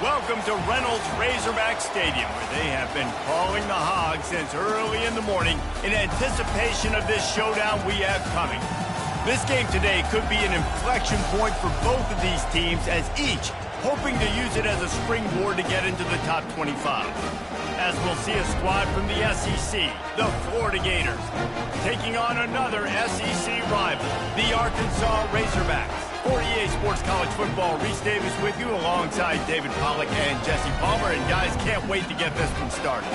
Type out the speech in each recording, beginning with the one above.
Welcome to Reynolds Razorback Stadium, where they have been calling the Hogs since early in the morning in anticipation of this showdown we have coming. This game today could be an inflection point for both of these teams, as each hoping to use it as a springboard to get into the top 25. As we'll see a squad from the SEC, the Florida Gators, taking on another SEC rival, the Arkansas Razorbacks. For EA Sports College Football, Reese Davis with you alongside David Pollack and Jesse Palmer. And guys, can't wait to get this one started.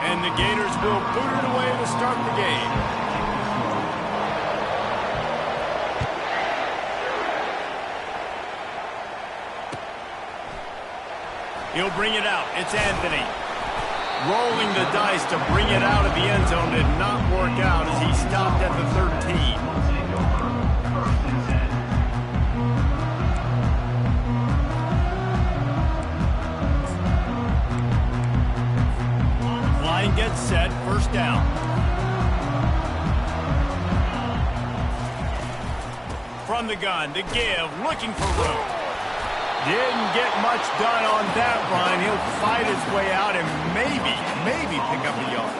And the Gators will boot it away to start the game. He'll bring it out. It's Anthony. Rolling the dice to bring it out of the end zone did not work out as he stopped at the 13. Gets set, first down. From the gun, to give, looking for room. Didn't get much done on that run. He'll fight his way out and maybe pick up a yard.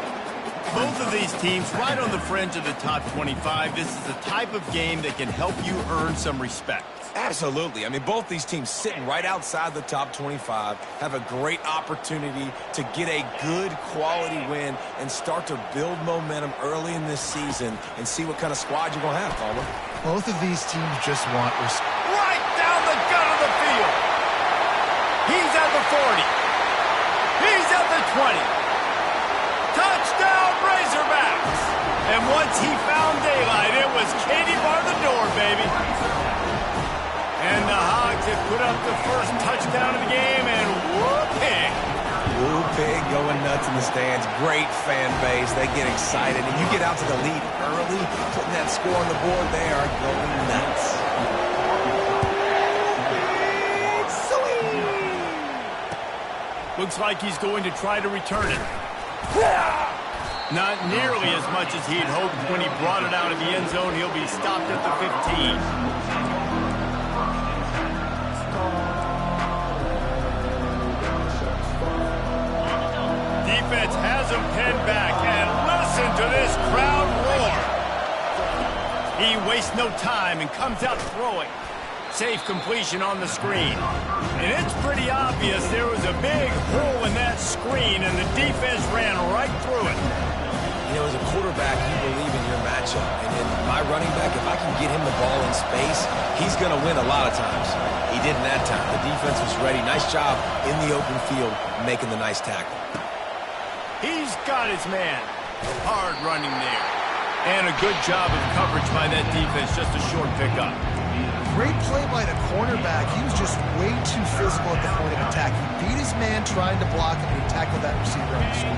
Both of these teams right on the fringe of the top 25. This is the type of game that can help you earn some respect. Absolutely. I mean, both these teams sitting right outside the top 25 have a great opportunity to get a good quality win and start to build momentum early in this season and see what kind of squad you're going to have, Palmer. Both of these teams just want respect. Right down the gut of the field. He's at the 40. He's at the 20. Touchdown, Razorbacks. And once he found daylight, it was Katie bar the door, baby. And the Hogs have put up the first touchdown of the game, and whoop-pig. Whoop-pig going nuts in the stands. Great fan base. They get excited. And you get out to the lead early, putting that score on the board, they are going nuts. Looks like he's going to try to return it. Not nearly as much as he'd hoped when he brought it out of the end zone. He'll be stopped at the 15. Defense has him pinned back, and listen to this crowd roar. He wastes no time and comes out throwing. Safe completion on the screen. And it's pretty obvious there was a big hole in that screen, and the defense ran right through it. You know, as a quarterback, you believe in your matchup. And in my running back, if I can get him the ball in space, he's going to win a lot of times. He didn't that time. The defense was ready. Nice job in the open field making the nice tackle. He's got his man. Hard running there. And a good job of coverage by that defense. Just a short pickup. Great play by the cornerback. He was just way too physical at the point of attack. He beat his man trying to block him, and he tackled that receiver on the screen.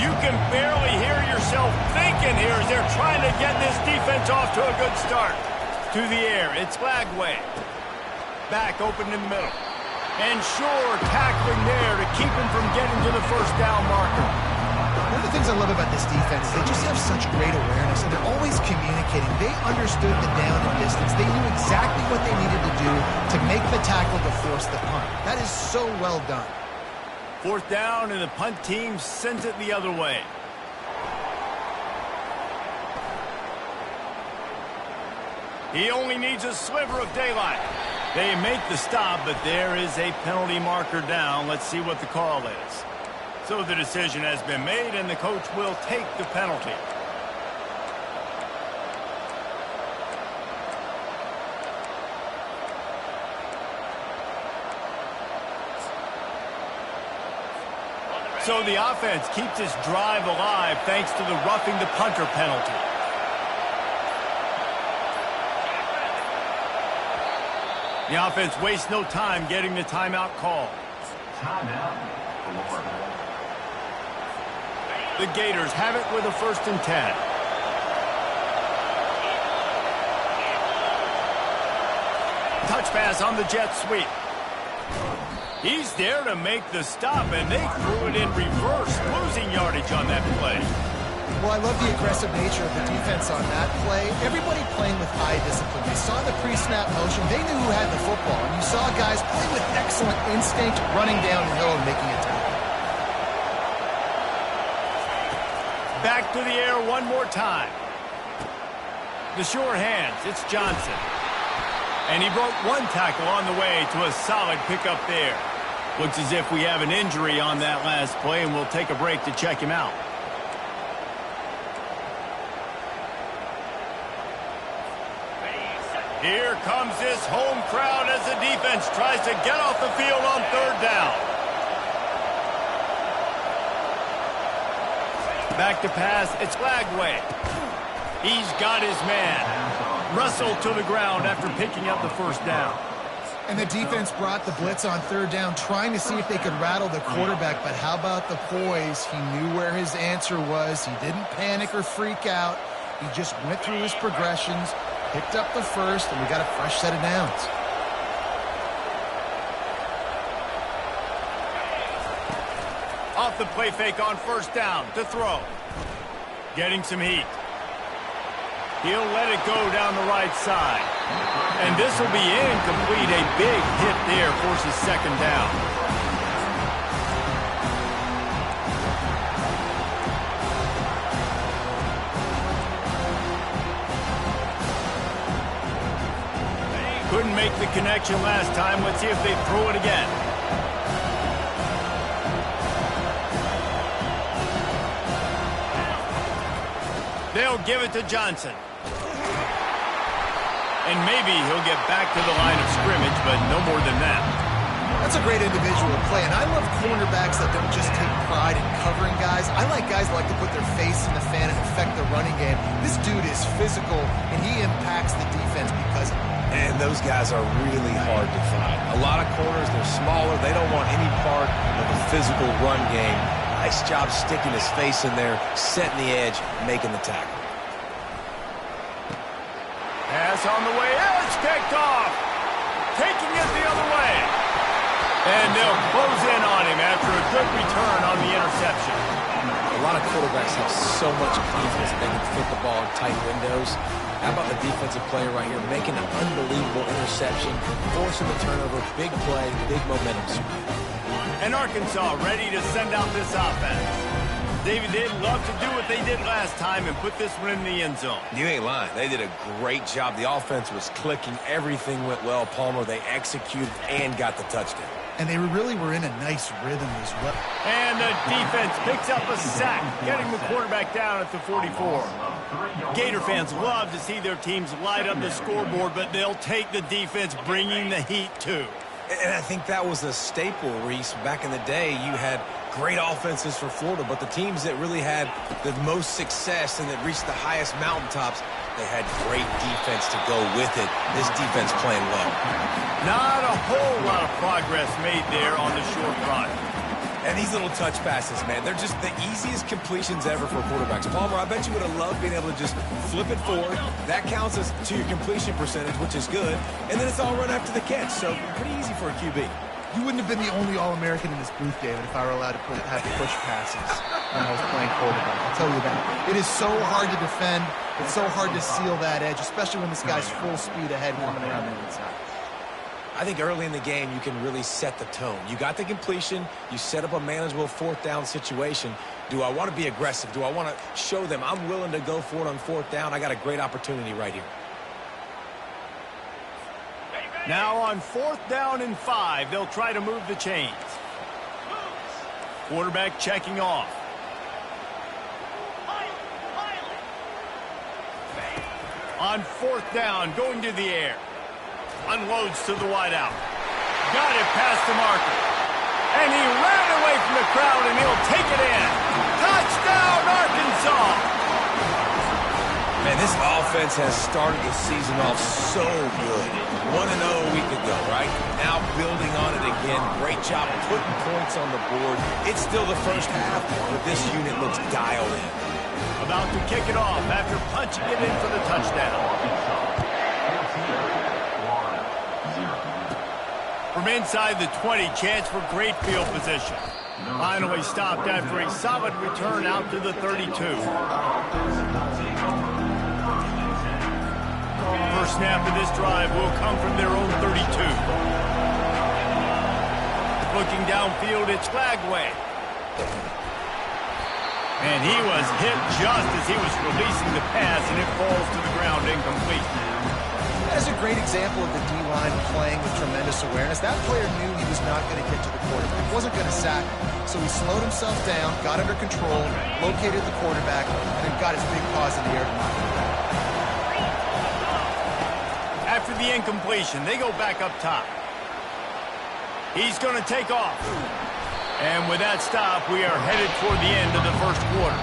You can barely hear yourself thinking here as they're trying to get this defense off to a good start. To the air, it's Flagway. Back open in the middle. And sure, tackling there to keep him from getting to the first down marker. One of the things I love about this defense is they just have such great awareness, and they're always communicating. They understood the down and distance. They knew exactly what they needed to do to make the tackle to force the punt. That is so well done. Fourth down, and the punt team sends it the other way. He only needs a sliver of daylight. They make the stop, but there is a penalty marker down. Let's see what the call is. So the decision has been made, and the coach will take the penalty. So the offense keeps its drive alive thanks to the roughing the punter penalty. The offense wastes no time getting the timeout call. Timeout. The Gators have it with a 1st and 10. Touch pass on the jet sweep. He's there to make the stop, and they threw it in reverse, losing yardage on that play. Well, I love the aggressive nature of the defense on that play. Everybody playing with eye discipline. They saw the pre-snap motion. They knew who had the football. And you saw guys play with excellent instinct, running downhill and making a tackle. Back to the air one more time. The sure hands, it's Johnson. And he broke one tackle on the way to a solid pickup there. Looks as if we have an injury on that last play, and we'll take a break to check him out. Here comes this home crowd as the defense tries to get off the field on third down. Back to pass, it's Lagway. He's got his man. Russell to the ground after picking up the first down. And the defense brought the blitz on third down, trying to see if they could rattle the quarterback. But how about the poise? He knew where his answer was. He didn't panic or freak out. He just went through his progressions, picked up the first, and we got a fresh set of downs. Off the play fake on first down to throw. Getting some heat. He'll let it go down the right side. And this will be incomplete. A big hit there forces second down. Couldn't make the connection last time. Let's see if they throw it again. They'll give it to Johnson. And maybe he'll get back to the line of scrimmage, but no more than that. That's a great individual play, and I love cornerbacks that don't just take pride in covering guys. I like guys that like to put their face in the fan and affect the running game. This dude is physical, and he impacts the defense because of it. And those guys are really hard to find. A lot of corners, they're smaller. They don't want any part of a physical run game. Nice job sticking his face in there, setting the edge, making the tackle. Pass on the way. It's picked off. Taking it the other way. And they'll close in on him after a good return on the interception. A lot of quarterbacks have so much confidence that they can fit the ball in tight windows. How about the defensive player right here making an unbelievable interception, forcing the turnover, big play, big momentum swing. And Arkansas ready to send out this offense. David, they'd love to do what they did last time and put this one in the end zone. You ain't lying. They did a great job. The offense was clicking. Everything went well. Palmer, they executed and got the touchdown. And they really were in a nice rhythm as well. And the defense picks up a sack, getting the quarterback down at the 44. Gator fans love to see their teams light up the scoreboard, but they'll take the defense bringing the heat too. And I think that was a staple, Reese. Back in the day, you had great offenses for Florida, but the teams that really had the most success and that reached the highest mountaintops, they had great defense to go with it. This defense playing well. Not a whole lot of progress made there on the short run. And these little touch passes, man, they're just the easiest completions ever for quarterbacks. Palmer, I bet you would have loved being able to just flip it forward. That counts as to your completion percentage, which is good. And then it's all run after the catch, so pretty easy for a QB. You wouldn't have been the only All-American in this booth, David, if I were allowed to have push passes when I was playing quarterback. I'll tell you that. It is so hard to defend. It's so hard to seal that edge, especially when this guy's full speed ahead coming around the inside. I think early in the game, you can really set the tone. You got the completion. You set up a manageable fourth down situation. Do I want to be aggressive? Do I want to show them I'm willing to go for it on fourth down? I got a great opportunity right here. Now on fourth down and 5, they'll try to move the chains. Quarterback checking off. On fourth down, going to the air. Unloads to the wideout. Got it past the marker. And he ran away from the crowd, and he'll take it in. Touchdown, Arkansas! Man, this offense has started the season off so good. 1-0 a week ago, right? Now building on it again. Great job putting points on the board. It's still the first half, but this unit looks dialed in. About to kick it off after punching it in for the touchdown. From inside the 20, chance for great field position. Finally stopped after a solid return out to the 32. First snap of this drive will come from their own 32. Looking downfield, it's Flagway. And he was hit just as he was releasing the pass, and it falls to the ground incomplete. That is a great example of the D-line playing with tremendous awareness. That player knew he was not going to get to the quarterback. He wasn't going to sack him. So he slowed himself down, got under control, located the quarterback, and then got his big paws in the air to knock him down. After the incompletion, they go back up top. He's going to take off. And with that stop, we are headed toward the end of the first quarter.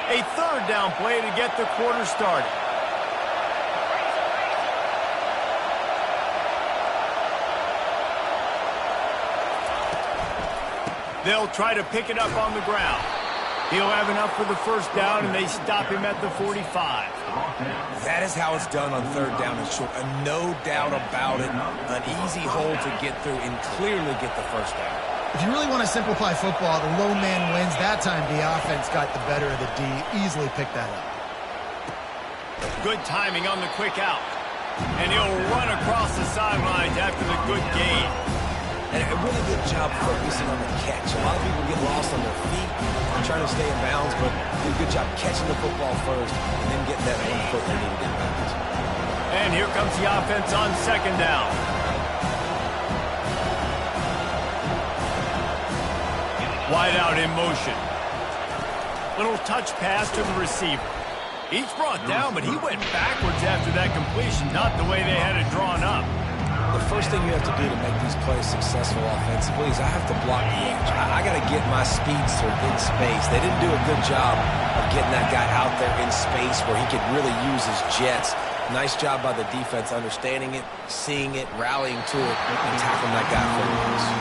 A third down play to get the quarter started. They'll try to pick it up on the ground. He'll have enough for the first down, and they stop him at the 45. That is how it's done on third down and short. No doubt about it. An easy hole to get through and clearly get the first down. If you really want to simplify football, the low man wins. That time the offense got the better of the D. Easily picked that up. Good timing on the quick out. And he'll run across the sidelines after the good gain. And a really good job focusing on the catch. A lot of people get lost on their feet, trying to stay in bounds, but did a good job catching the football first and then getting that 1 foot they need to get back. And here comes the offense on second down. Wide out in motion. Little touch pass to the receiver. He's brought down, but he went backwards after that completion, not the way they had it drawn up. The first thing you have to do to make these plays successful offensively is I have to block the edge. I got to get my speedster in space. They didn't do a good job of getting that guy out there in space where he could really use his jets. Nice job by the defense understanding it, seeing it, rallying to it, and tackling that guy for the release.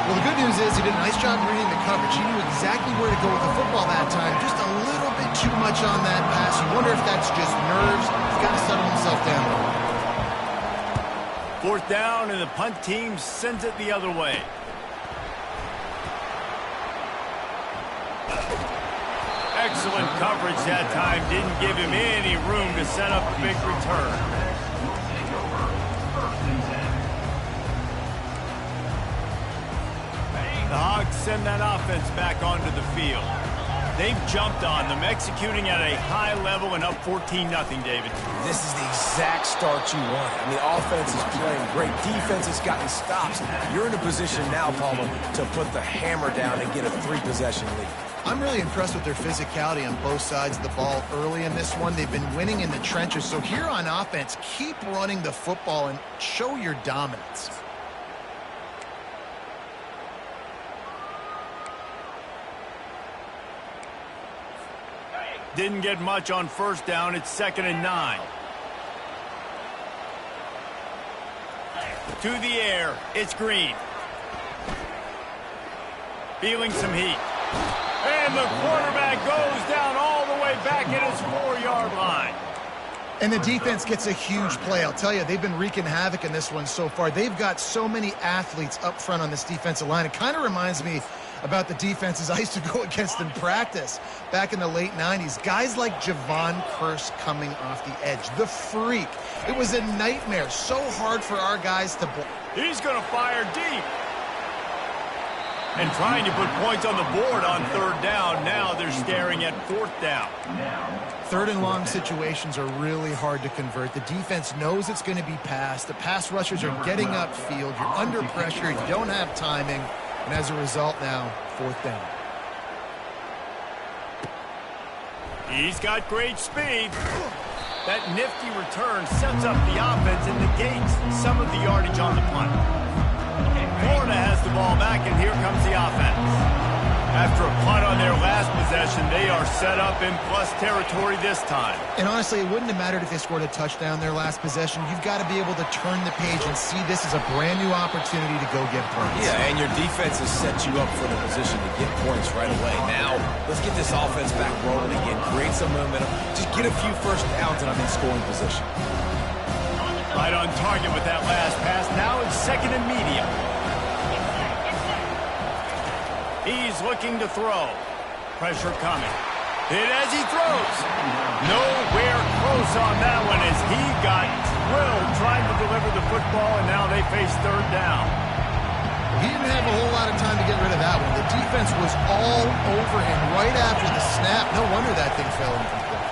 Well, the good news is he did a nice job reading the coverage. He knew exactly where to go with the football that time. Just a little bit too much on that pass. You wonder if that's just nerves. He's got to settle himself down. Fourth down, and the punt team sends it the other way. Excellent coverage that time. Didn't give him any room to set up a big return. The Hogs send that offense back onto the field. They've jumped on them, executing at a high level and up 14-0, David. This is the exact start you want. I mean, offense is playing great. Defense has gotten stops. You're in a position now, Palmer, to put the hammer down and get a 3-possession lead. I'm really impressed with their physicality on both sides of the ball early in this one. They've been winning in the trenches. So here on offense, keep running the football and show your dominance. Didn't get much on first down. It's 2nd and 9. To the air. It's Green. Feeling some heat. And the quarterback goes down all the way back at his 4-yard line. And the defense gets a huge play. I'll tell you, they've been wreaking havoc in this one so far. They've got so many athletes up front on this defensive line. It kind of reminds me about the defenses I used to go against in practice back in the late 90s. Guys like Javon Curse coming off the edge. The freak. It was a nightmare. So hard for our guys to block. He's going to fire deep. And trying to put points on the board on third down. Now they're staring at fourth down. Third and long situations are really hard to convert. The defense knows it's going to be passed. The pass rushers are getting upfield. You're under pressure. You don't have timing. And as a result now, fourth down. He's got great speed. That nifty return sets up the offense and negates some of the yardage on the punt. Florida has the ball back, and here comes the offense. After a punt on their last possession, they are set up in plus territory this time. And honestly, it wouldn't have mattered if they scored a touchdown their last possession. You've got to be able to turn the page and see this as a brand new opportunity to go get points. Yeah, and your defense has set you up for the position to get points right away. Now, let's get this offense back rolling again, create some momentum, just get a few first downs, and I'm in scoring position. Right on target with that last pass. Now it's second and medium. He's looking to throw. Pressure coming. Hit as he throws. Nowhere close on that one as he got drilled trying to deliver the football, and now they face third down. He didn't have a whole lot of time to get rid of that one. The defense was all over him right after the snap. No wonder that thing fell incomplete.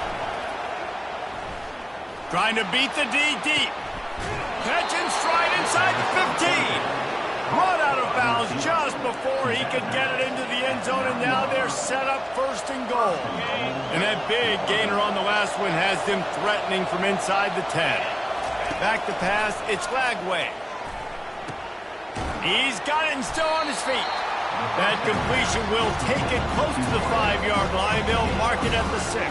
Trying to beat the D deep. Catch and stride inside the 15. Run out of bounds just before he could get it into the end zone, and now they're set up first and goal. And that big gainer on the last one has them threatening from inside the 10. Back to pass, it's Lagway. He's got it and still on his feet. That completion will take it close to the 5-yard line. They'll mark it at the 6.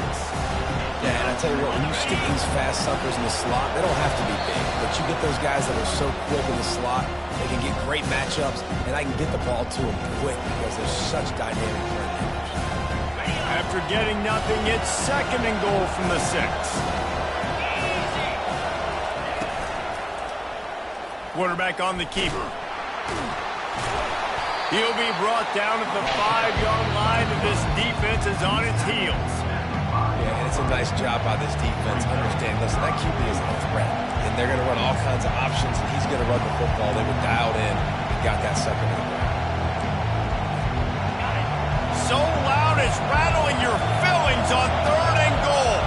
Yeah, and I tell you what, when you stick these fast suckers in the slot, they don't have to be big, but you get those guys that are so quick in the slot, they can get great matchups, and I can get the ball to them quick because they're such dynamic playmakers. After getting nothing, it's second and goal from the 6. Quarterback on the keeper. He'll be brought down at the 5-yard line, and this defense is on its heels. Yeah, and it's a nice job by this defense. Understand, listen, that QB is a threat, and they're going to run all kinds of options, and he's going to run the football. They were dialed in and got that second and goal. So loud it's rattling your fillings on third and goal.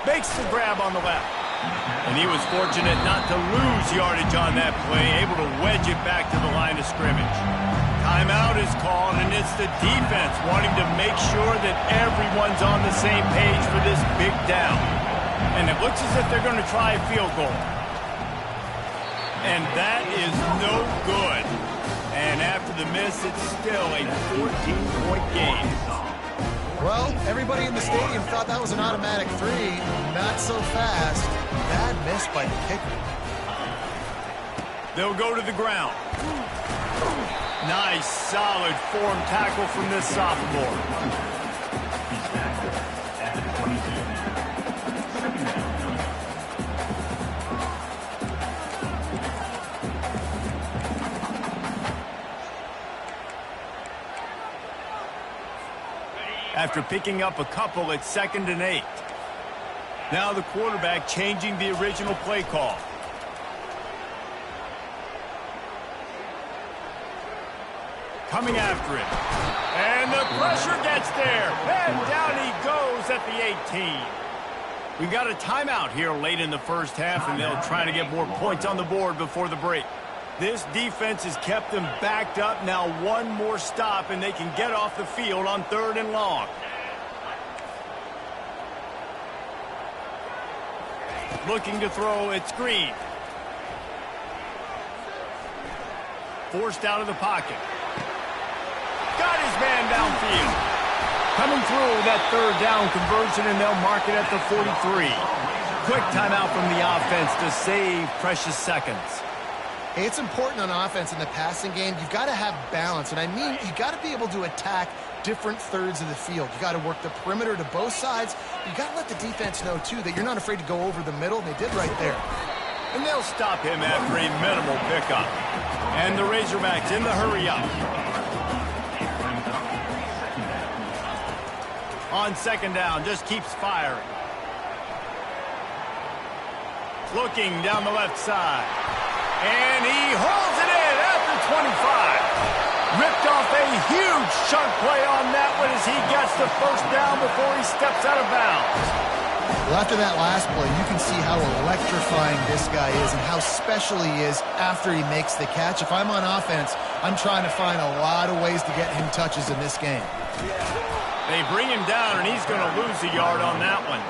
Makes the grab on the left. And he was fortunate not to lose yardage on that play, able to wedge it back to the line of scrimmage. Timeout is called, and it's the defense wanting to make sure that everyone's on the same page for this big down. And it looks as if they're going to try a field goal. And that is no good. And after the miss, it's still a 14-point game. Well, everybody in the stadium thought that was an automatic 3. Not so fast. Bad miss by the kicker. They'll go to the ground. Nice, solid form tackle from this sophomore. After picking up a couple, it's second and 8. Now the quarterback changing the original play call. Coming after it. And the pressure gets there. And down he goes at the 18. We got a timeout here late in the first half, and they'll try to get more points on the board before the break. This defense has kept them backed up. Now one more stop, and they can get off the field on third and long. Looking to throw, it's Green. Forced out of the pocket. Got his man downfield. Coming through that third down conversion, and they'll mark it at the 43. Quick timeout from the offense to save precious seconds. Hey, it's important on offense in the passing game. You've got to have balance, and I mean you've got to be able to attack different thirds of the field. You got to work the perimeter to both sides. You got to let the defense know, too, that you're not afraid to go over the middle, and they did right there. And they'll stop him after a minimal pickup. And the Razorbacks in the hurry-up. On second down, just keeps firing. Looking down the left side. And he hauls it in at the 25. Ripped off a huge chunk play on that one as he gets the first down before he steps out of bounds. Well, after that last play, you can see how electrifying this guy is and how special he is after he makes the catch. If I'm on offense, I'm trying to find a lot of ways to get him touches in this game. They bring him down, and he's going to lose a yard on that one.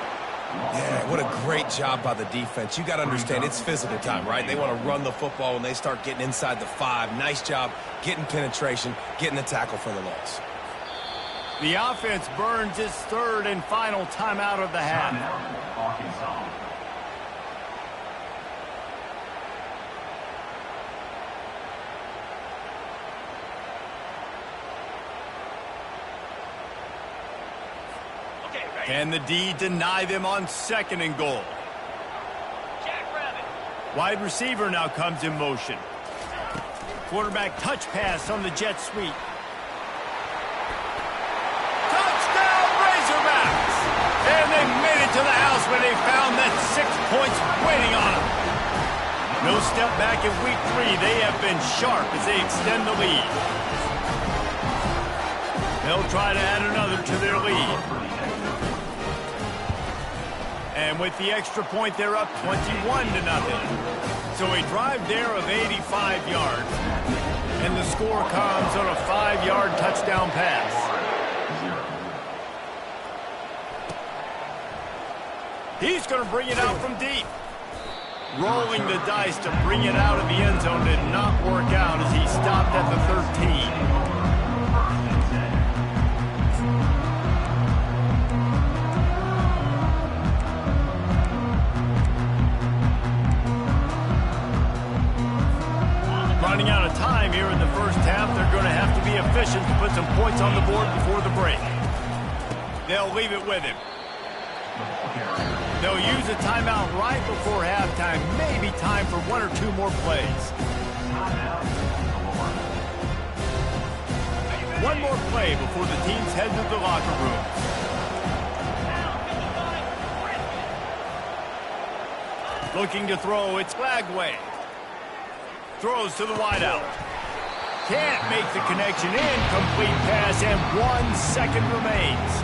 Yeah, what a great job by the defense. You got to understand, it's physical time, right? They want to run the football when they start getting inside the 5. Nice job getting penetration, getting the tackle for the loss. The offense burns its third and final timeout of the half. Can the D deny them on 2nd and goal? Wide receiver now comes in motion. Quarterback touch pass on the jet sweep. Touchdown Razorbacks! And they made it to the house when they found that 6 points waiting on them. No step back in week 3. They have been sharp as they extend the lead. They'll try to add another to their lead. And with the extra point, they're up 21-0. So a drive there of 85 yards. And the score comes on a 5-yard touchdown pass. He's going to bring it out from deep. Rolling the dice to bring it out of the end zone did not work out as he stopped at the 13. Running out of time here in the first half. They're going to have to be efficient to put some points on the board before the break. They'll leave it with him. They'll use a timeout right before halftime. Maybe time for 1 or 2 more plays. One more play before the teams head to the locker room. Looking to throw, it's Flagway. Throws to the wideout. Can't make the connection. Incomplete pass, and 1 second remains.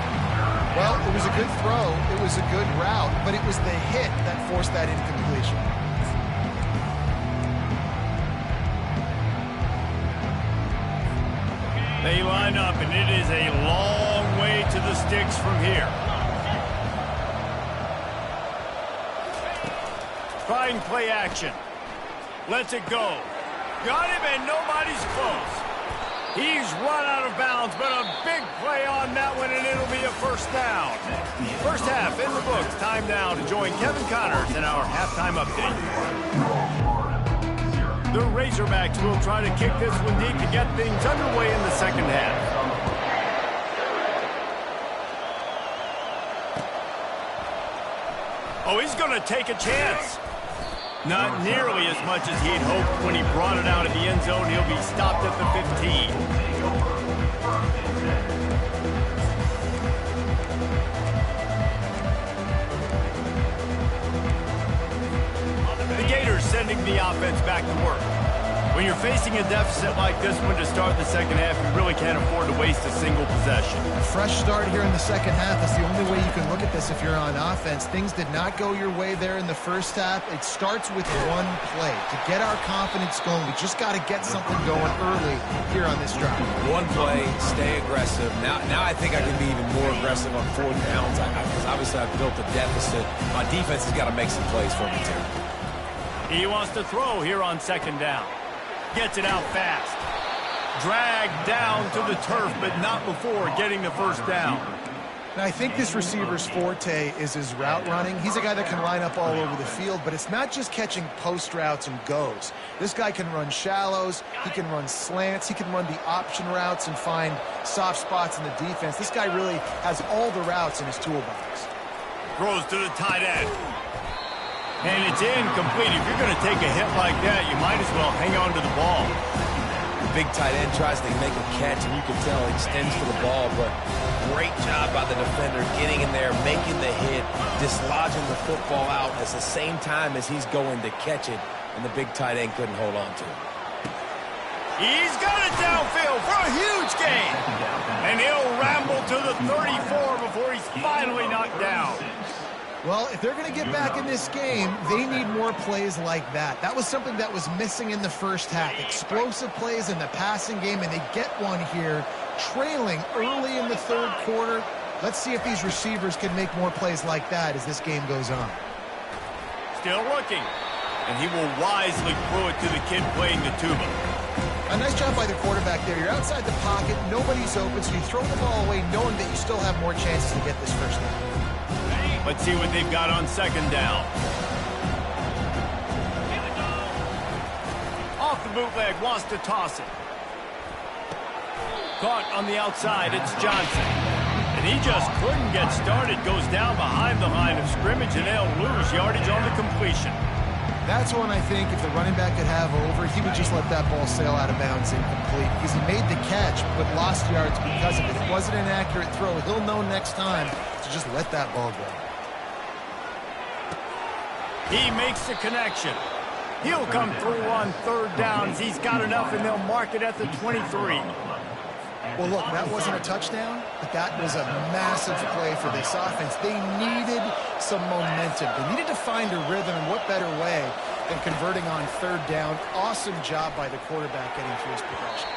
Well, it was a good throw. It was a good route, but it was the hit that forced that incompletion. They line up, and it is a long way to the sticks from here. Trying play action. Lets it go. Got him, and nobody's close. He's run out of bounds, but a big play on that one, and it'll be a first down. First half in the books. Time now to join Kevin Connors in our halftime update. The Razorbacks will try to kick this one deep to get things underway in the second half. Oh, he's going to take a chance. Not nearly as much as he'd hoped when he brought it out of the end zone. He'll be stopped at the 15. The Gators sending the offense back to work. When you're facing a deficit like this one to start the second half, you really can't afford to waste a single possession. A fresh start here in the second half is the only way you can look at this if you're on offense. Things did not go your way there in the first half. It starts with one play. To get our confidence going, we just got to get something going early here on this drive. One play, stay aggressive. Now I think I can be even more aggressive on 4th downs because obviously I've built a deficit. My defense has got to make some plays for me, too. He wants to throw here on 2nd down. Gets it out fast. Dragged down to the turf, but not before getting the first down. Now, I think this receiver's forte is his route running. He's a guy that can line up all over the field, but it's not just catching post routes and goes. This guy can run shallows. He can run slants. He can run the option routes and find soft spots in the defense. This guy really has all the routes in his toolbox. Throws to the tight end. And it's incomplete. If you're going to take a hit like that, you might as well hang on to the ball. The big tight end tries to make a catch, and you can tell he extends for the ball, but great job by the defender getting in there, making the hit, dislodging the football out at the same time as he's going to catch it, and the big tight end couldn't hold on to it. He's got it downfield for a huge gain. And he'll ramble to the 34 before he's finally knocked down. Well, if they're going to get back in this game, they need more plays like that. That was something that was missing in the first half. Explosive plays in the passing game, and they get one here, trailing early in the 3rd quarter. Let's see if these receivers can make more plays like that as this game goes on. Still looking. And he will wisely throw it to the kid playing the tuba. A nice job by the quarterback there. You're outside the pocket, nobody's open, so you throw the ball away knowing that you still have more chances to get this first down. Let's see what they've got on second down. Off the bootleg, wants to toss it. Caught on the outside, it's Johnson. And he just couldn't get started. Goes down behind the line of scrimmage, and they'll lose yardage on the completion. That's one I think if the running back could have over, he would just let that ball sail out of bounds incomplete because he made the catch but lost yards because of it. It wasn't an accurate throw. He'll know next time to just let that ball go. He makes the connection. He'll come through on third downs. He's got enough, and they'll mark it at the 23. Well, look, that wasn't a touchdown, but that was a massive play for this offense. They needed some momentum. They needed to find a rhythm, and what better way than converting on third down. Awesome job by the quarterback getting through his progression.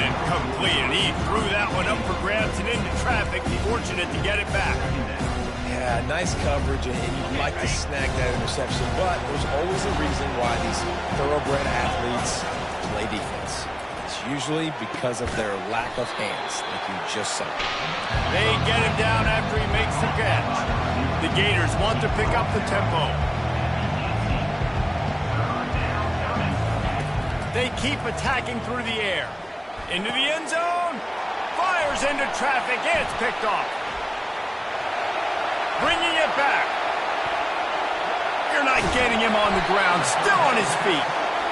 Incomplete, and he threw that one up for grabs and into traffic. Fortunate to get it back. Yeah, nice coverage, and you'd like to snag that interception, but there's always a reason why these thoroughbred athletes play defense. It's usually because of their lack of hands, like you just saw. They get him down after he makes the catch. The Gators want to pick up the tempo. They keep attacking through the air. Into the end zone. Fires into traffic, and it's picked off. Bringing it back. You're not getting him on the ground. Still on his feet.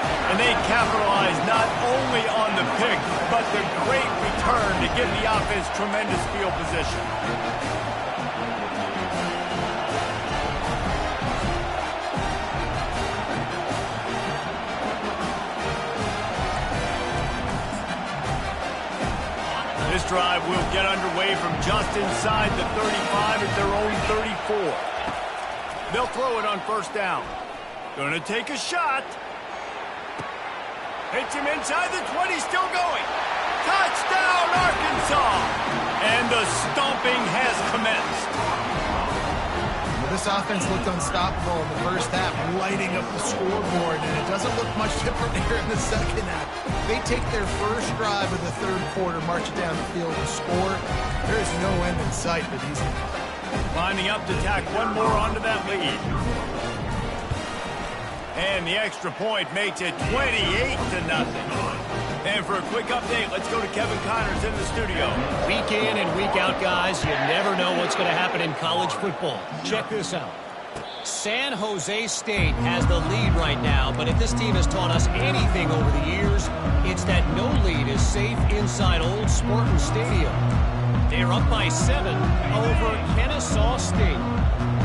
And they capitalize not only on the pick, but the great return to give the offense tremendous field position. This drive will get underway from just inside the 35 at their own 34. They'll throw it on first down. Gonna take a shot. Hits him inside the 20, still going. Touchdown, Arkansas! And the stomping has commenced. Well, this offense looked unstoppable in the first half, lighting up the scoreboard, and it doesn't look much different here in the second half. They take their first drive of the third quarter, march it down the field, and score. There is no end in sight for these guys. Lining up to tack one more onto that lead. And the extra point makes it 28-0. And for a quick update, let's go to Kevin Connors in the studio. Week in and week out, guys, you never know what's going to happen in college football. Check this out. San Jose State has the lead right now, but if this team has taught us anything over the years, it's that no lead is safe inside Old Spartan Stadium. They're up by 7 over Kennesaw State.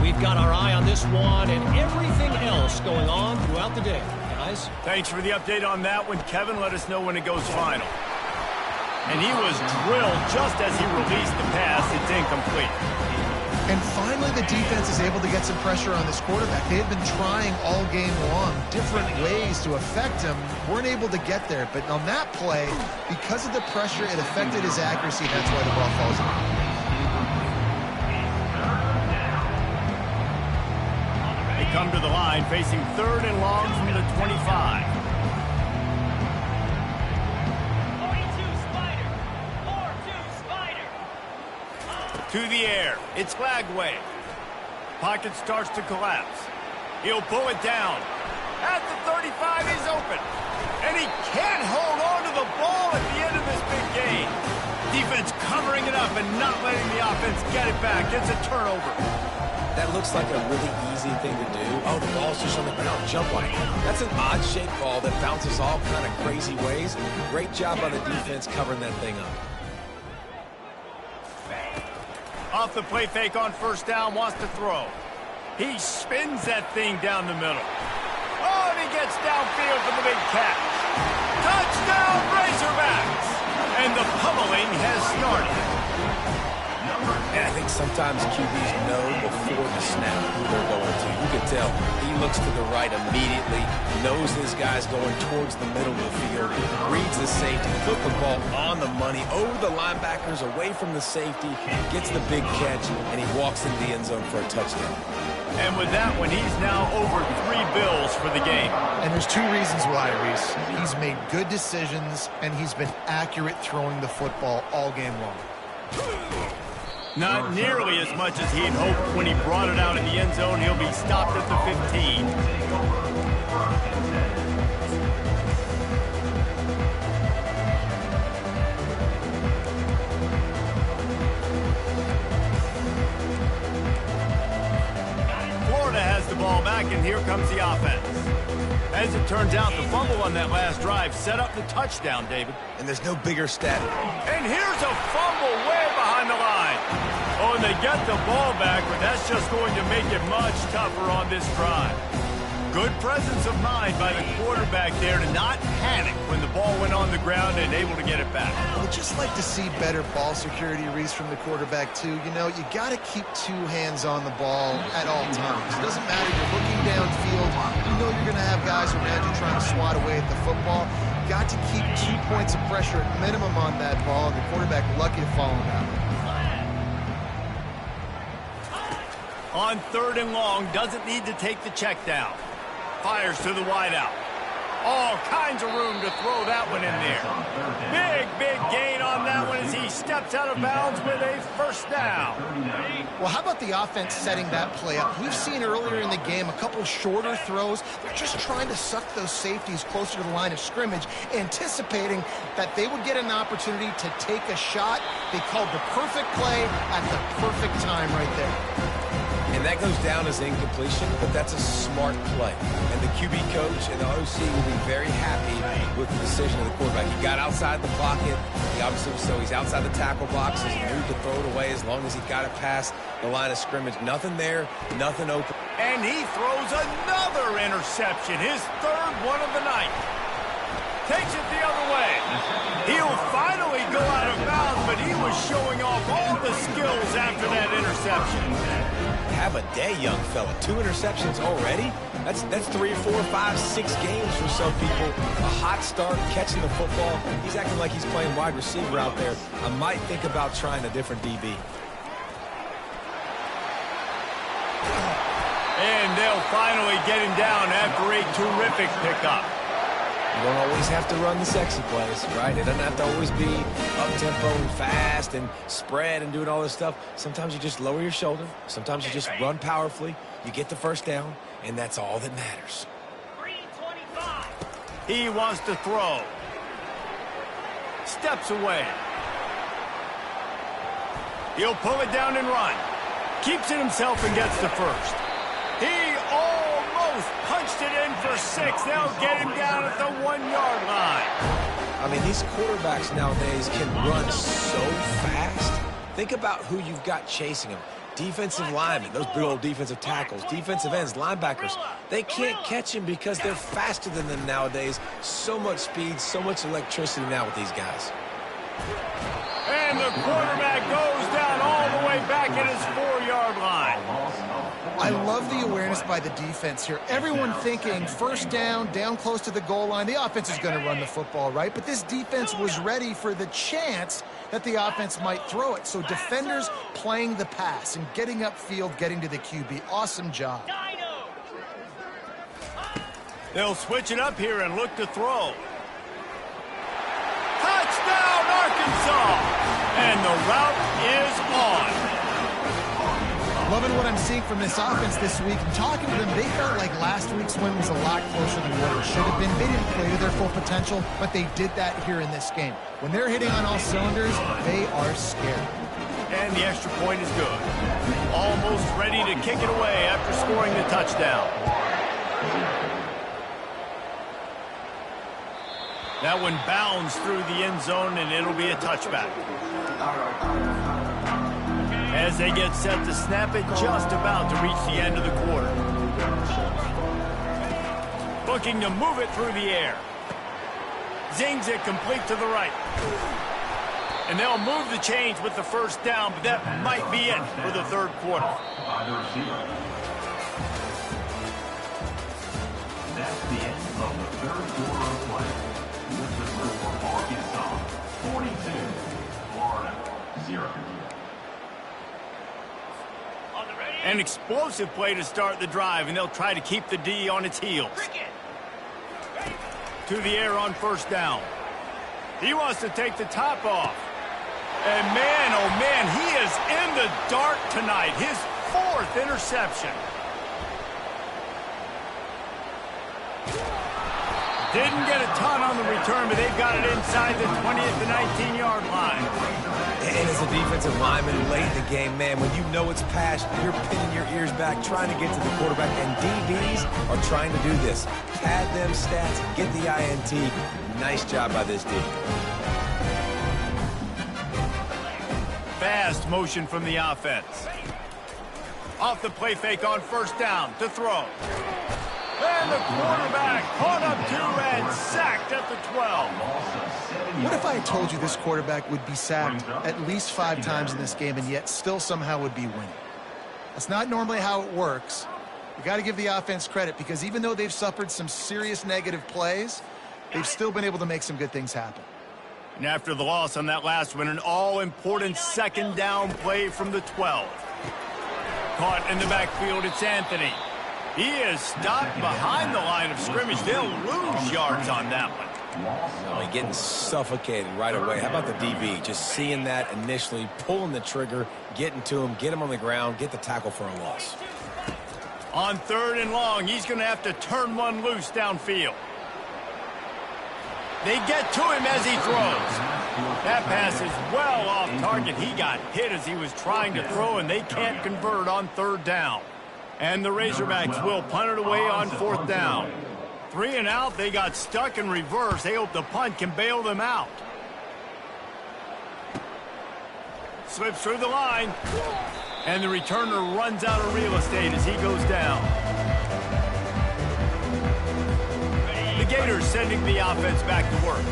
We've got our eye on this one and everything else going on throughout the day. Guys? Thanks for the update on that one. Kevin, let us know when it goes final. And he was drilled just as he released the pass. It's incomplete. And finally, the defense is able to get some pressure on this quarterback. They had been trying all game long different ways to affect him. Weren't able to get there. But on that play, because of the pressure, it affected his accuracy. That's why the ball falls out. They come to the line facing third and long from the 25. 42 Spider. 4-2 Spider. To the air. It's Lagway. Pocket starts to collapse. He'll pull it down. At the 35, he's open. And he can't hold on to the ball at the end of this big game. Defense covering it up and not letting the offense get it back. It's a turnover. That looks like a really easy thing to do. Oh, the ball's just on the ground. Jump on it. That's an odd-shaped ball that bounces all kind of crazy ways. Great job by the defense covering that thing up. Off the play fake on first down, wants to throw. He spins that thing down the middle. Oh, and he gets downfield for the big catch. Touchdown, Razorbacks! And the pummeling has started. And I think Sometimes QBs know before the snap who they're going to. You can tell he looks to the right immediately, knows this guy's going towards the middle of the field, reads the safety, put the ball on the money, over the linebackers, away from the safety, gets the big catch, and he walks into the end zone for a touchdown. And with that one, he's now over 3 bills for the game. And there's 2 reasons why, Reese. He's made good decisions, and he's been accurate throwing the football all game long. Not nearly as much as he'd hoped when he brought it out in the end zone. He'll be stopped at the 15. Has the ball back, and here comes the offense. As it turns out, the fumble on that last drive set up the touchdown, David. And there's no bigger stat. And here's a fumble way behind the line. Oh, and they get the ball back, but that's just going to make it much tougher on this drive. Good presence of mind by the quarterback there to not panic when the ball went on the ground and able to get it back. I would just like to see better ball security, Reese, from the quarterback, too. You know, you got to keep 2 hands on the ball at all times. It doesn't matter. You're looking downfield. You know you're going to have guys around you trying to swat away at the football. Got to keep 2 points of pressure at minimum on that ball, and the quarterback lucky to fall on that On one. 3rd and long, doesn't need to take the check down. Fires to the wideout. All kinds of room to throw that one in there. Big gain on that one as he steps out of bounds with a 1st down. Well, how about the offense setting that play up? We've seen earlier in the game a couple shorter throws. They're just trying to suck those safeties closer to the line of scrimmage, anticipating that they would get an opportunity to take a shot. They called the perfect play at the perfect time right there. And that goes down as incompletion, but that's a smart play. And the QB coach and the OC will be very happy with the decision of the quarterback. He got outside the pocket. He obviously, so he's outside the tackle box. He moved to throw it away as long as he got it past the line of scrimmage. Nothing there, nothing open. And he throws another interception, his 3rd one of the night. Takes it the other way. He'll finally go out of bounds, but he was showing off all the skills after that interception. Have a day, young fella. 2 interceptions already? That's 3, 4, 5, 6 games for some people. A hot start, catching the football. He's acting like he's playing wide receiver out there. I might think about trying a different DB. And they'll finally get him down after a terrific pickup. You don't always have to run the sexy plays, right? It doesn't have to always be up-tempo and fast and spread and doing all this stuff. Sometimes you just lower your shoulder. Sometimes you just run powerfully. You get the 1st down, and that's all that matters. 325. He wants to throw. Steps away. He'll pull it down and run. Keeps it himself and gets the 1st. He almost punched it in for 6. They'll get him down at the 1-yard line. I mean, these quarterbacks nowadays can run so fast. Think about who you've got chasing them. Defensive linemen, those big old defensive tackles, defensive ends, linebackers. They can't catch him because they're faster than them nowadays. So much speed, so much electricity now with these guys. And the quarterback goes down all the way back at his 4-yard line. I love the awareness by the defense here. Everyone thinking 1st down, down close to the goal line. The offense is going to run the football, right? But this defense was ready for the chance that the offense might throw it. So defenders playing the pass and getting upfield, getting to the QB. Awesome job. They'll switch it up here and look to throw. Touchdown, Arkansas! And the route is on. Loving what I'm seeing from this offense this week. And talking to them, they felt like last week's win was a lot closer than what it should have been. They didn't play to their full potential, but they did that here in this game. When they're hitting on all cylinders, they are scared. And the extra point is good. Almost ready to kick it away after scoring the touchdown. That one bounds through the end zone, and it'll be a touchback. As they get set to snap it, just about to reach the end of the quarter. Looking to move it through the air. Zings it complete to the right. And they'll move the chains with the first down, but that might be it for the third quarter. By the receiver. That's the end of the third quarter of play. With the score, Arkansas 42, Florida 0. An explosive play to start the drive, and they'll try to keep the D on its heels. To the air on first down. He wants to take the top off. And man, oh man, he is in the dark tonight. His 4th interception. Didn't get a ton on the return, but they've got it inside the 20 at the 19-yard line. And as a defensive lineman late in the game, man, when you know it's passed, you're pinning your ears back, trying to get to the quarterback, and DBs are trying to do this. Pad them stats, get the INT. Nice job by this D. Fast motion from the offense. Off the play fake on first down to throw. And the quarterback caught up to and sacked at the 12. What if I had told you this quarterback would be sacked at least 5 times in this game and yet still somehow would be winning? That's not normally how it works. You got to give the offense credit because even though they've suffered some serious negative plays, they've still been able to make some good things happen. And after the loss on that last one, an all-important second down play from the 12. Caught in the backfield, it's Anthony. He is stopped behind the line of scrimmage. They'll lose yards on that one. Oh, getting suffocated right away. How about the DB? Just seeing that initially, pulling the trigger, getting to him, get him on the ground, get the tackle for a loss. On 3rd and long, he's going to have to turn one loose downfield. They get to him as he throws. That pass is well off target. He got hit as he was trying to throw, and they can't convert on 3rd down. And the Razorbacks will punt it away on 4th down. 3 and out, they got stuck in reverse. They hope the punt can bail them out. Slips through the line. And the returner runs out of real estate as he goes down. The Gators sending the offense back to work.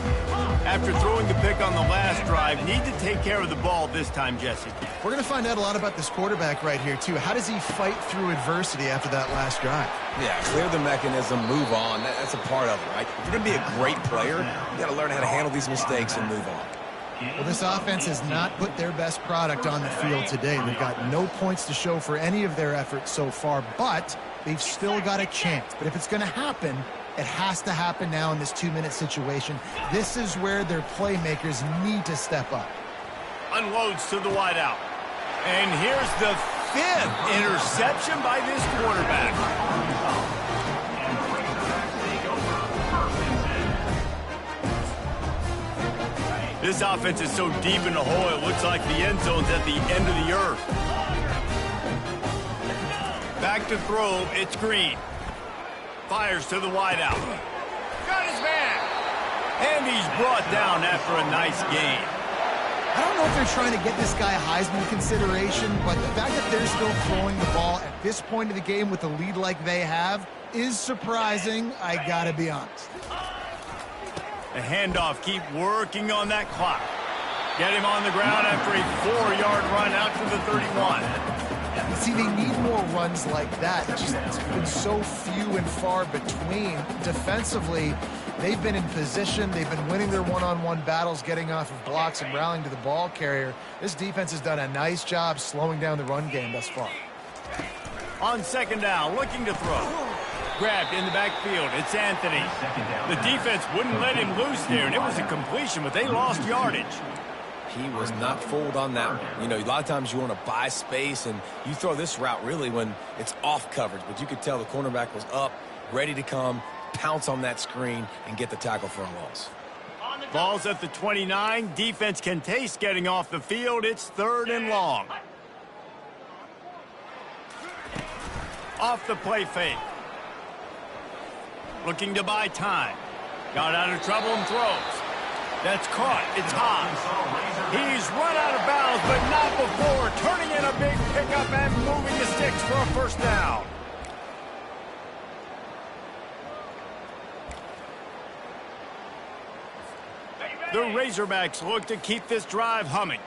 After throwing the pick on the last drive, need to take care of the ball this time, Jesse. We're going to find out a lot about this quarterback right here, too. How does he fight through adversity after that last drive? Yeah, clear the mechanism, move on. That's a part of it, right? If you're going to be a great player, you got to learn how to handle these mistakes and move on. Well, this offense has not put their best product on the field today. They've got no points to show for any of their efforts so far, but they've still got a chance. But if it's going to happen, it has to happen now in this 2-minute situation. This is where their playmakers need to step up. Unloads to the wideout. And here's the 5th interception by this quarterback. This offense is so deep in the hole, it looks like the end zone's at the end of the earth. Back to throw, it's Green. Fires to the wideout. Got his man. And he's brought down after a nice gain. I don't know if they're trying to get this guy Heisman consideration, but the fact that they're still throwing the ball at this point of the game with a lead like they have is surprising, I gotta be honest. The handoff, keep working on that clock. Get him on the ground after a 4-yard run out to the 31. See, they need more runs like that. It's been so few and far between. Defensively, they've been in position. They've been winning their one-on-one battles, getting off of blocks and rallying to the ball carrier. This defense has done a nice job slowing down the run game thus far. On 2nd down, looking to throw. Grabbed in the backfield, it's Anthony. The defense wouldn't let him loose there, and it was a completion, but they lost yardage. He was not fooled on that one. You know, a lot of times you want to buy space, and you throw this route really when it's off coverage. But you could tell the cornerback was up, ready to come, pounce on that screen, and get the tackle for a loss. Ball's at the 29. Defense can taste getting off the field. It's 3rd and long. Off the play fake. Looking to buy time. Got out of trouble and throws. That's caught. It's high. He's run out of bounds, but not before turning in a big pickup and moving the sticks for a first down. The Razorbacks look to keep this drive humming.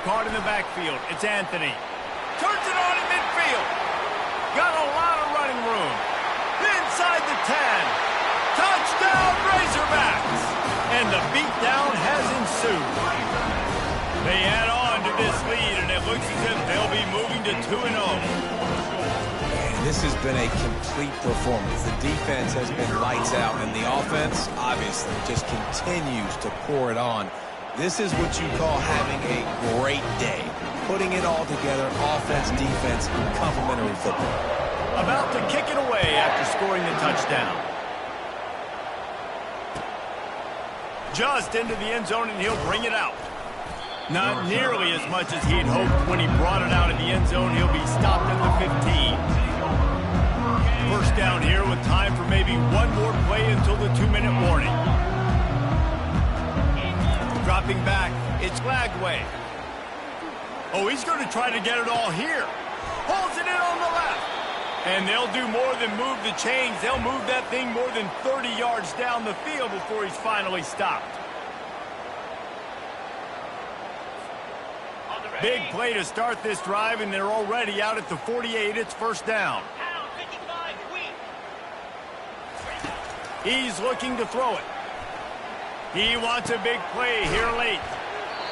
Caught in the backfield. It's Anthony. Turns it on in midfield. Got a lot of running room. Inside the 10. Touchdown, Razorbacks! And the beatdown has ensued. They add on to this lead, and it looks as if they'll be moving to 2-0. This has been a complete performance. The defense has been lights out, and the offense, obviously, just continues to pour it on. This is what you call having a great day. Putting it all together, offense, defense, complementary football. About to kick it away after scoring the touchdown. Just into the end zone, and he'll bring it out. Not nearly as much as he'd hoped when he brought it out in the end zone. He'll be stopped at the 15. First down here with time for maybe one more play until the 2-minute warning. Dropping back, it's Lagway. Oh, he's going to try to get it all here. Pulls it in on the left. And they'll do more than move the chains. They'll move that thing more than 30 yards down the field before he's finally stopped. Big play to start this drive, and they're already out at the 48. It's first down. He's looking to throw it. He wants a big play here late.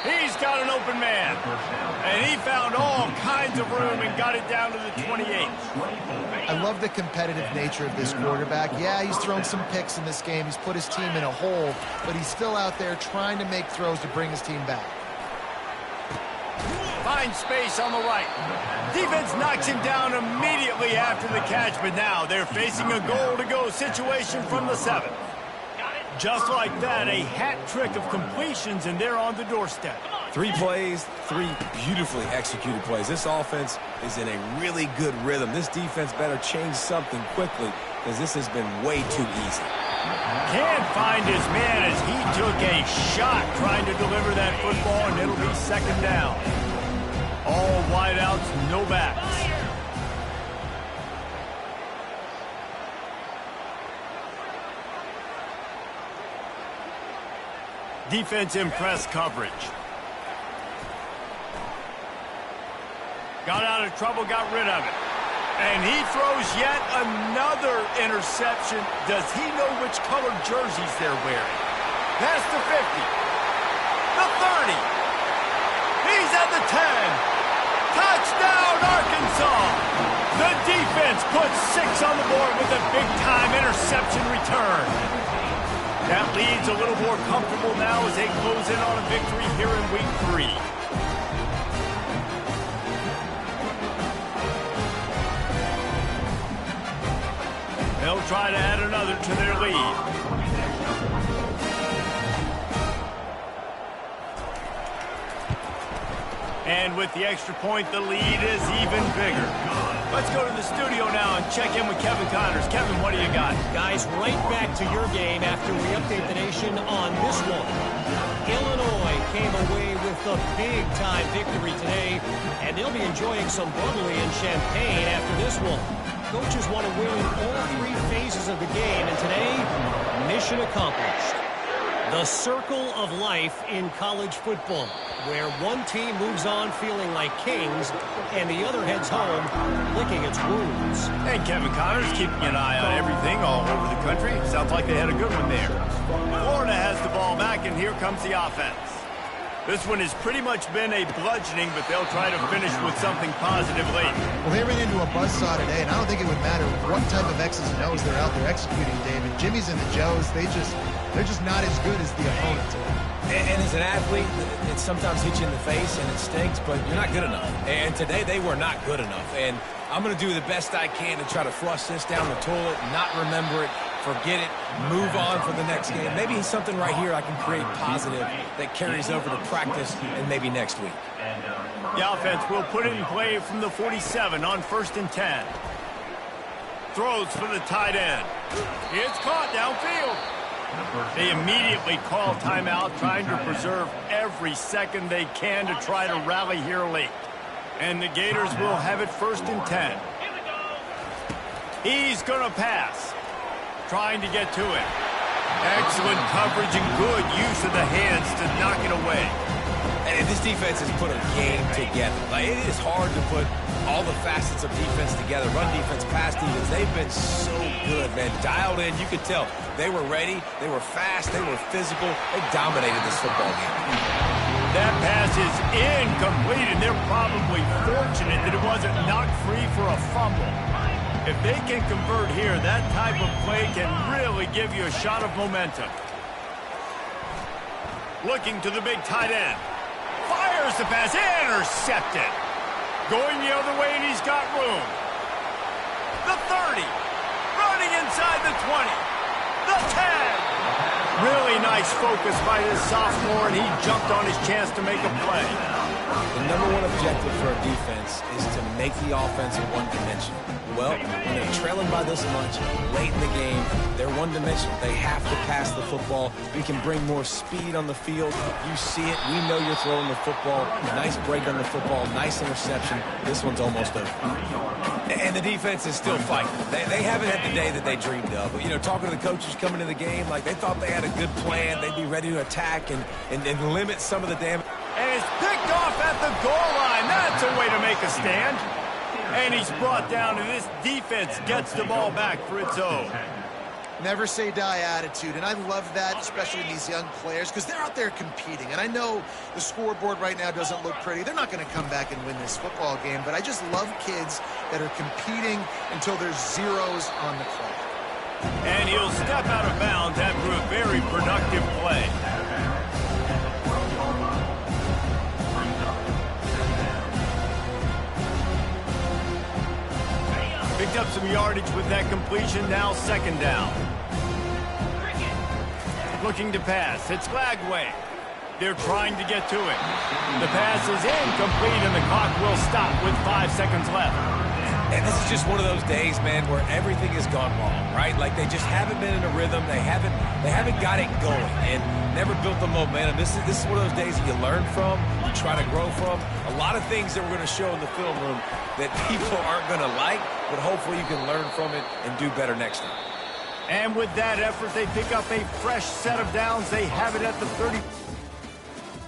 He's got an open man. And he found all kinds of room and got it down to the 28. I love the competitive nature of this quarterback. Yeah, he's thrown some picks in this game. He's put his team in a hole, but he's still out there trying to make throws to bring his team back. Finds space on the right. Defense knocks him down immediately after the catch, but now they're facing a goal-to-go situation from the 7. Just like that, a hat trick of completions, and they're on the doorstep. 3 plays, 3 beautifully executed plays. This offense is in a really good rhythm. This defense better change something quickly, because this has been way too easy. Can't find his man as he took a shot trying to deliver that football, and it'll be second down. All wideouts, no backs. Defense in press coverage. Got out of trouble, got rid of it. And he throws yet another interception. Does he know which color jerseys they're wearing? Past the 50. The 30. He's at the 10. Touchdown, Arkansas! The defense puts 6 on the board with a big-time interception return. That lead's a little more comfortable now as they close in on a victory here in week 3. They'll try to add another to their lead. And with the extra point, the lead is even bigger. Let's go to the studio now and check in with Kevin Connors. Kevin, what do you got? Guys, right back to your game after we update the nation on this one. Illinois came away with a big-time victory today, and they'll be enjoying some bubbly and champagne after this one. Coaches want to win all 3 phases of the game, and today, mission accomplished. The circle of life in college football, where one team moves on feeling like kings and the other heads home licking its wounds. And Kevin Connors keeping an eye on everything all over the country. Sounds like they had a good one there. Florida has the ball back, and here comes the offense. This one has pretty much been a bludgeoning, but they'll try to finish with something positive late. Well, they ran into a buzzsaw today, and I don't think it would matter what type of X's and O's they're out there executing, David. Jimmy's and the Joes, they're just not as good as the opponent today. And as an athlete, it sometimes hits you in the face and it stinks, but you're not good enough. And today they were not good enough. And I'm going to do the best I can to try to flush this down the toilet, not remember it, forget it, move on for the next game. Maybe something right here I can create positive that carries over to practice and maybe next week. The offense will put it in play from the 47 on 1st and 10. Throws for the tight end. It's caught downfield. They immediately call timeout, trying to preserve every second they can to try to rally here late. And the Gators will have it 1st and 10. He's going to pass. Trying to get to it. Excellent coverage and good use of the hands to knock it away. And this defense has put a game together. Like, it is hard to put all the facets of defense together. Run defense, pass defense. They've been so good, man. Dialed in. You could tell they were ready. They were fast. They were physical. They dominated this football game. That pass is incomplete, and they're probably fortunate that it wasn't knocked free for a fumble. If they can convert here, that type of play can really give you a shot of momentum. Looking to the big tight end. Fires the pass, intercepted. Going the other way, and he's got room. The 30. Running inside the 20. The 10. Really nice focus by this sophomore, and he jumped on his chance to make a play. The number one objective for a defense is to make the offense one-dimensional. Well, when they're trailing by this much late in the game, they're one-dimensional. They have to pass the football. We can bring more speed on the field. You see it. We know you're throwing the football. Nice break on the football. Nice interception. This one's almost over. And the defense is still fighting. They haven't had the day that they dreamed of. But, you know, talking to the coaches coming to the game, like they thought they had a good plan. They'd be ready to attack and limit some of the damage. And it's picked off at the goal line. That's a way to make a stand. And he's brought down, and this defense gets the ball back for its own. Never say die attitude, and I love that, especially in these young players, because they're out there competing. And I know the scoreboard right now doesn't look pretty. They're not going to come back and win this football game, but I just love kids that are competing until there's zeros on the clock. And he'll step out of bounds after a very productive play. Picked up some yardage with that completion, now second down. Looking to pass, it's Lagway. They're trying to get to it. The pass is incomplete, and the clock will stop with 5 seconds left. And this is just one of those days, man, where everything has gone wrong, right? Like they just haven't been in a rhythm. They haven't got it going and never built the momentum. This is one of those days that you learn from, you try to grow from. A lot of things that we're going to show in the film room that people aren't going to like, but hopefully you can learn from it and do better next time. And with that effort, they pick up a fresh set of downs. They have it at the 30.